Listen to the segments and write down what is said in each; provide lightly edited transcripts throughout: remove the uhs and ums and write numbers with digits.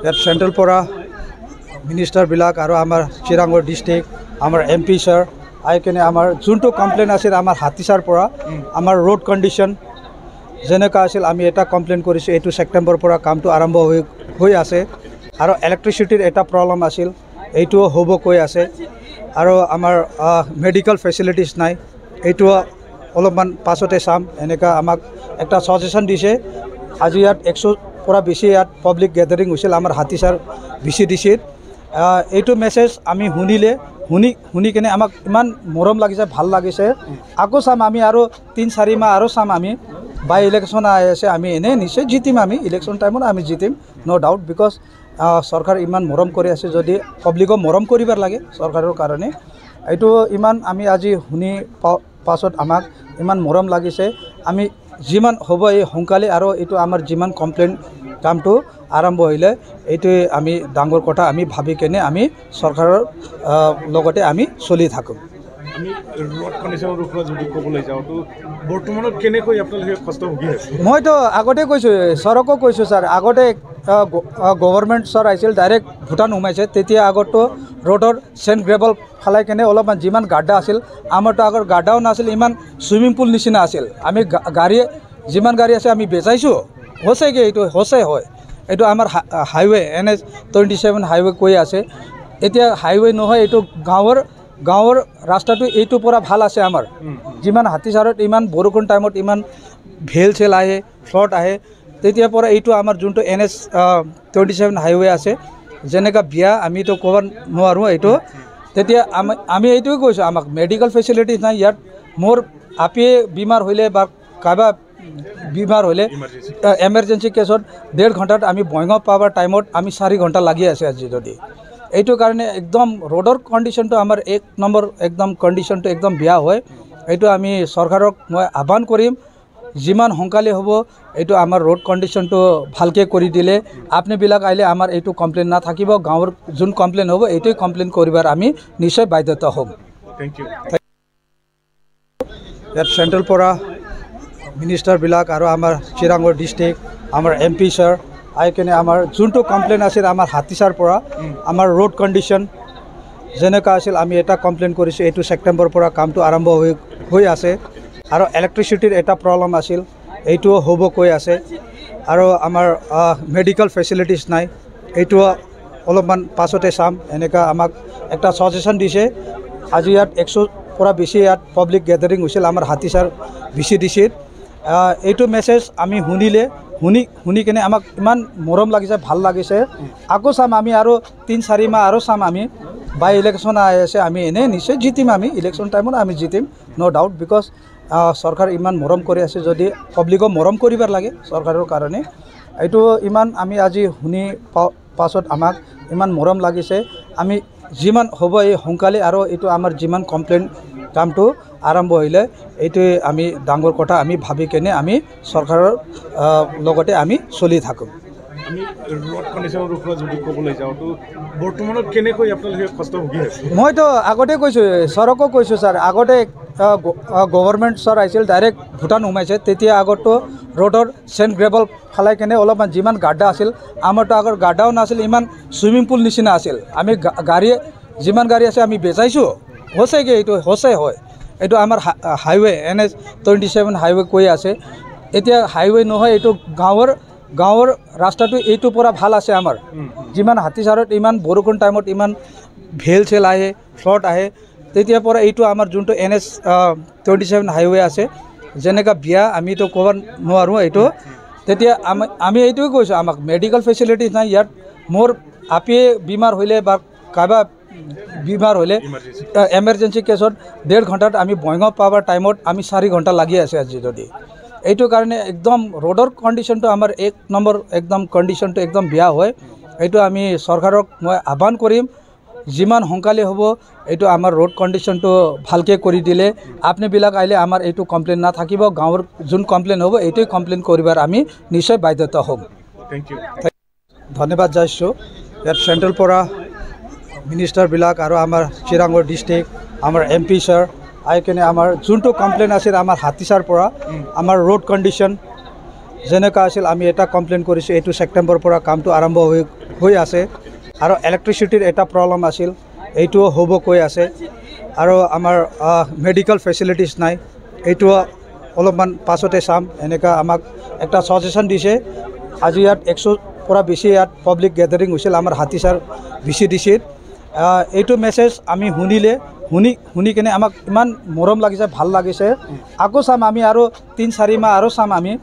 ইয়াত চেণ্ট্ৰেল পৰা মিনিষ্টাৰবিলাক আৰু আমাৰ চিৰাঙৰ ডিষ্ট্ৰিক্ট আমাৰ MP ছাৰ আহি কিনে আমাৰ যোনটো কমপ্লেইন আছিল আমাৰ হাতীচাৰ পৰা আমাৰ ৰোড কণ্ডিশ্যন যেনেকুৱা আছিল আমি এটা কমপ্লেইন কৰিছোঁ। এইটো ছেপ্টেম্বৰৰ পৰা কামটো আৰম্ভ হৈ আছে আৰু ইলেক্ট্ৰিচিটিৰ এটা প্ৰব্লেম আছিল, এইটোও হ'ব কৈ আছে। আৰু আমাৰ মেডিকেল ফেচিলিটিছ নাই, এইটো অলপমান পাছতে চাম। এনেকুৱা আমাক একটা সাজেশ্যন দিছে। আজি ইয়াত 100 পৰা বেছি ইয়াত পাব্লিক গেদাৰিং হৈছিল আমাৰ হাতীচাৰ VCDCত। এইটো মেছেজ আমি শুনি কিনে আমাক ইমান মৰম লাগিছে, ভাল লাগিছে। আকৌ চাম আমি আৰু 3-4 মাহ আৰু চাম আমি। বাই ইলেকশ্যন আহি আছে, আমি এনেই নিশ্চয় জিতিম। আমি ইলেকশ্যন টাইমত আমি জিতিম, ন' ডাউট। বিকজ চৰকাৰ ইমান মৰম কৰি আছে, যদি পাব্লিকক মৰম কৰিব লাগে চৰকাৰৰ কাৰণে। এইটো ইমান আমি আজি শুনি পাছত আমাক ইমান মৰম লাগিছে। আমি যিমান হ'ব এই সোনকালে আৰু এইটো আমাৰ যিমান কমপ্লেইন কামটো আৰম্ভ হ'লে এইটোৱে আমি ডাঙৰ কথা আমি ভাবি কেনে আমি চৰকাৰৰ লগতে আমি চলি থাকোঁ। আমি ৰোড কণ্ডিশ্যনৰ ওপৰত যদি ক'বলৈ যাওঁ তো বৰ্তমানত কেনেকৈ আপোনালোকে কষ্ট ভুগি আছে? মইতো আগতে কৈছোঁ, ছাৰকো কৈছোঁ, ছাৰ আগতে গভৰ্ণমেণ্ট ছাৰ আহিছিল, ডাইৰেক্ট ভূটান সোমাইছে। তেতিয়া আগতো ৰোডৰ চেণ্ট গ্ৰেভেল ফেলাই কেনে অলপমান যিমান গাড্ডা আছিল, আমাৰতো আগৰ গাড্ডাও নাছিল, ইমান চুইমিং পুল নিচিনা আছিল। আমি গাড়ী যিমান গাড়ী আছে আমি বেচাইছোঁ, হৈছেগৈ, এইটো হৈছে হয়। এইটো আমাৰ হাইৱে NH 27 হাইৱে কৈ আছে। এতিয়া হাইৱে নহয়, এইটো গাঁৱৰ ৰাস্তাটো এইটোৰ পৰা ভাল আছে আমাৰ। যিমান হাতীচাৰত ইমান বৰষুণ টাইমত ইমান ভেল চেল আহে, ফ্লড আহে, তেতিয়াৰ পৰা এইটো আমাৰ যোনটো NH 27 হাইৱে আছে, যেনেকুৱা বিয়া আমিতো ক'ব নোৱাৰোঁ এইটো। তেতিয়া আমি এইটোৱে কৈছোঁ, আমাক মেডিকেল ফেচিলিটিছ নাই ইয়াত। মোৰ আপিয়ে বেমাৰ হ'লে বা কাৰোবাৰ বেমাৰ হ'লে এমাৰ্জেঞ্চি কেছত 1.5 ঘণ্টাত আমি বঙাইগাঁও পাবৰ টাইমত আমি 4 ঘণ্টা লাগি আছে আজি। যদি এইটো কাৰণে একদম ৰোডৰ কণ্ডিশ্যনটো আমাৰ 1 নম্বৰ একদম কণ্ডিশ্যনটো একদম বেয়া হয়। এইটো আমি চৰকাৰক মই আহ্বান কৰিম, যিমান সোনকালে হ'ব এইটো আমাৰ ৰোড কণ্ডিশ্যনটো ভালকৈ কৰি দিলে আপুনিবিলাক আহিলে আমাৰ এইটো কমপ্লেইন নাথাকিব। গাঁৱৰ যোন কমপ্লেইন হ'ব এইটোৱে কমপ্লেইন কৰিবাৰ আমি নিশ্চয় বাধ্যতা হ'ম। Thank U. ইয়াত চেণ্ট্ৰেল পৰা মিনিষ্টাৰবিলাক আৰু আমাৰ চিৰাঙৰ ডিষ্ট্ৰিক্ট আমাৰ MP ছাৰ আহি কিনে আমাৰ যোনটো কমপ্লেইন আছিল আমাৰ হাতীচাৰ পৰা আমাৰ ৰোড কণ্ডিশ্যন যেনেকুৱা আছিল আমি এটা কমপ্লেইন কৰিছোঁ। এইটো ছেপ্টেম্বৰৰ পৰা কামটো আৰম্ভ হৈ আছে আৰু ইলেক্ট্ৰিচিটিৰ এটা প্ৰব্লেম আছিল, এইটোও হ'ব কৈ আছে। আৰু আমাৰ মেডিকেল ফেচিলিটিছ নাই, এইটো অলপমান পাছতে চাম। এনেকুৱা আমাক একটা সাজেশ্যন দিছে। আজি ইয়াত 100 পৰা বেছি ইয়াত পাব্লিক গেদাৰিং হৈছিল আমাৰ হাতীচাৰ VCDCত। এইটো মেছেজ আমি শুনি কিনে আমাক ইমান মৰম লাগিছে, ভাল লাগিছে। আকৌ চাম আমি আৰু 3-4 মাহ আৰু চাম আমি। বাই ইলেকশ্যন আহি আছে, আমি এনেই নিশ্চয় জিতিম। আমি ইলেকশ্যন টাইমত আমি জিতিম, ন' ডাউট। বিকজ চৰকাৰ ইমান মৰম কৰি আছে, যদি পাব্লিকক মৰম কৰিব লাগে চৰকাৰৰ কাৰণে। এইটো ইমান আমি আজি শুনি পাছত আমাক ইমান মৰম লাগিছে। আমি যিমান হ'ব এই সোনকালে আৰু এইটো আমাৰ যিমান কমপ্লেইন কামটো আৰম্ভ হ'লে এইটোৱে আমি ডাঙৰ কথা আমি ভাবি কেনে আমি চৰকাৰৰ লগতে আমি চলি থাকোঁ। আমি ৰোড কণ্ডিশ্যনৰ ওপৰত যদি ক'বলৈ যাওঁ তো বৰ্তমানত কেনেকৈ আপোনালোকে কষ্ট ভুগি আছে? মইতো আগতে কৈছোঁ, ছাৰকো কৈছোঁ, ছাৰ আগতে গভৰ্ণমেণ্ট ছাৰ আহিছিল, ডাইৰেক্ট ভূটান সোমাইছে। তেতিয়া আগতো ৰোডৰ চেণ্ট গ্ৰেভেল ফেলাই কেনে অলপমান যিমান গাড্ডা আছিল, আমাৰতো আগৰ গাড্ডাও নাছিল, ইমান চুইমিং পুল নিচিনা আছিল। আমি গাড়ী যিমান গাড়ী আছে আমি বেচাইছোঁ, হৈছেগৈ, এইটো হৈছে হয়। এইটো আমাৰ হাইৱে NH 27 হাইৱে কৈ আছে। এতিয়া হাইৱে নহয়, এইটো গাঁৱৰ ৰাস্তাটো এইটোৰ পৰা ভাল আছে আমাৰ। যিমান হাতীচাৰত ইমান বৰষুণ টাইমত ইমান ভেল চেল আহে, ফ্লড আহে, তেতিয়াৰ পৰা এইটো আমাৰ যোনটো NH 27 হাইৱে আছে, যেনেকুৱা বিয়া আমিতো ক'ব নোৱাৰোঁ এইটো। তেতিয়া আমি এইটোৱে কৈছোঁ, আমাক মেডিকেল ফেচিলিটিছ নাই ইয়াত। মোৰ আপিয়ে বেমাৰ হ'লে বা কাৰোবাৰ বেমাৰ হ'লে এমাৰ্জেঞ্চি কেছত 1.5 ঘণ্টাত আমি বঙাইগাঁও পাবৰ টাইমত আমি 4 ঘণ্টা লাগি আছে আজি। যদি এইটো কাৰণে একদম ৰোডৰ কণ্ডিশ্যনটো আমাৰ 1 নম্বৰ একদম কণ্ডিশ্যনটো একদম বেয়া হয়। এইটো আমি চৰকাৰক মই আহ্বান কৰিম, যিমান সোনকালে হ'ব এইটো আমাৰ ৰোড কণ্ডিশ্যনটো ভালকৈ কৰি দিলে আপুনিবিলাক আহিলে আমাৰ এইটো কমপ্লেইন নাথাকিব। গাঁৱৰ যোন কমপ্লেইন হ'ব এইটোৱে কমপ্লেইন কৰিবাৰ আমি নিশ্চয় বাধ্যতা হ'ম। Thank you. ধন্যবাদ যাইছোঁ। ইয়াত চেণ্ট্ৰেল পৰা মিনিষ্টাৰবিলাক আৰু আমাৰ চিৰাঙৰ ডিষ্ট্ৰিক্ট আমাৰ MP ছাৰ আহি কিনে আমাৰ যোনটো কমপ্লেইন আছিল আমাৰ হাতীচাৰ পৰা আমাৰ ৰোড কণ্ডিশ্যন যেনেকুৱা আছিল আমি এটা কমপ্লেইন কৰিছোঁ, এইটো ছেপ্টেম্বৰৰ পৰা কামটো আৰম্ভ হৈ আছে। আৰু ইলেক্ট্ৰিচিটিৰ এটা প্ৰব্লেম আছিল, এইটোও হ'ব কৈ আছে। আৰু আমাৰ মেডিকেল ফেচিলিটিছ নাই, এইটো অলপমান পাছতে চাম। এনেকুৱা আমাক একটা ছাজেশ্যন দিছে। আজি ইয়াত 100 পৰা বেছি ইয়াত পাব্লিক গেদাৰিং হৈছিল আমাৰ হাতীচাৰ VCDCত। এইটো মেছেজ আমি শুনি কিনে আমাক ইমান মৰম লাগিছে, ভাল লাগিছে। আকৌ চাম আমি আৰু 3-4 মাহ আৰু চাম আমি।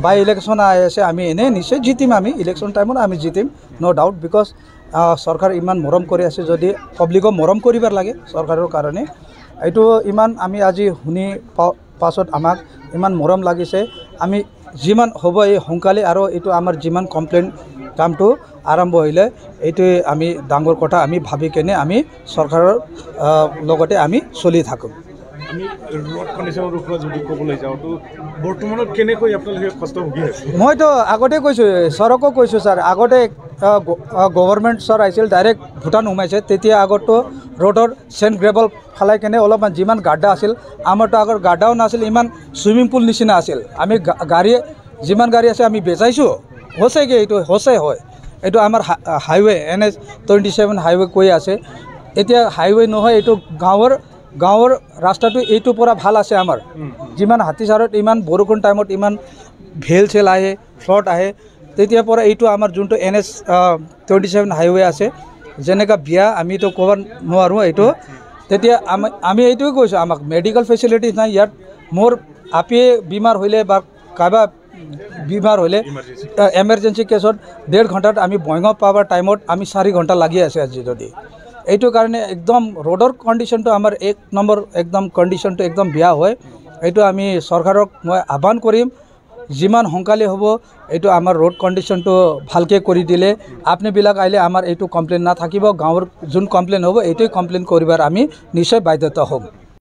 বাই ইলেকশ্যন আহি আছে, আমি এনেই নিশ্চয় জিতিম। আমি ইলেকশ্যন টাইমত আমি জিতিম, ন' ডাউট। বিকজ চৰকাৰ ইমান মৰম কৰি আছে, যদি পাব্লিকক মৰম কৰিব লাগে চৰকাৰৰ কাৰণে। এইটো ইমান আমি আজি শুনি পাছত আমাক ইমান মৰম লাগিছে। আমি যিমান হ'ব এই সোনকালে, আৰু এইটো আমাৰ যিমান কমপ্লেইন কামটো আৰম্ভ হ'লে এইটোৱে আমি ডাঙৰ কথা আমি ভাবি কেনে আমি চৰকাৰৰ লগতে আমি চলি থাকোঁ। আমি ৰোড কণ্ডিশ্যনৰ ওপৰত যদি ক'বলৈ যাওঁতো বৰ্তমানত কেনেকৈ আপোনালোকে কষ্ট ভুগি আছে? মইতো আগতে কৈছোঁ, ছাৰকো কৈছোঁ ছাৰ, আগতে গভৰ্ণমেণ্ট ছাৰ আহিছিল, ডাইৰেক্ট ভূটান সোমাইছে। তেতিয়া আগতো ৰোডৰ চেণ্ট গ্ৰেভেল ফেলাই কেনে অলপমান যিমান গাড্ডা আছিল, আমাৰতো আগৰ গাড্ডাও নাছিল, ইমান চুইমিং পুল নিচিনা আছিল। আমি গাড়ী যিমান গাড়ী আছে আমি বেচাইছোঁ, হৈছেগৈ, এইটো হৈছে হয়। এইটো আমাৰ হাইৱে NH 27 হাইৱে কৈ আছে। এতিয়া হাইৱে নহয়, এইটো গাঁৱৰ ৰাস্তাটো এইটোৰ পৰা ভাল আছে আমাৰ। যিমান হাতীচাৰত ইমান বৰষুণ টাইমত ইমান ভেল চেল আহে, ফ্লড আহে, তেতিয়াৰ পৰা এইটো আমাৰ যোনটো NH 27 হাইৱে আছে, যেনেকুৱা বিয়া আমিতো ক'ব নোৱাৰোঁ এইটো। তেতিয়া আমি এইটোৱে কৈছোঁ, আমাক মেডিকেল ফেচিলিটিছ নাই ইয়াত। মোৰ আপিয়ে বেমাৰ হ'লে বা কাৰোবাৰ বেমাৰ হ'লে এমাৰ্জেঞ্চি কেছত 1.5 ঘণ্টাত আমি বঙাইগাঁও পাবৰ টাইমত আমি 4 ঘণ্টা লাগি আছে আজি। যদি এইটো কাৰণে একদম ৰোডৰ কণ্ডিশ্যনটো আমাৰ 1 নম্বৰ, একদম কণ্ডিশ্যনটো একদম বেয়া হয়। এইটো আমি চৰকাৰক মই আহ্বান কৰিম, যিমান সোনকালে হ'ব এইটো আমাৰ ৰোড কণ্ডিশ্যনটো ভালকৈ কৰি দিলে আপুনিবিলাক আহিলে আমাৰ এইটো কমপ্লেইন নাথাকিব। গাঁৱৰ যোন কমপ্লেইন হ'ব এইটোৱে কমপ্লেইন কৰিবাৰ আমি নিশ্চয় বাধ্যতা হ'ম।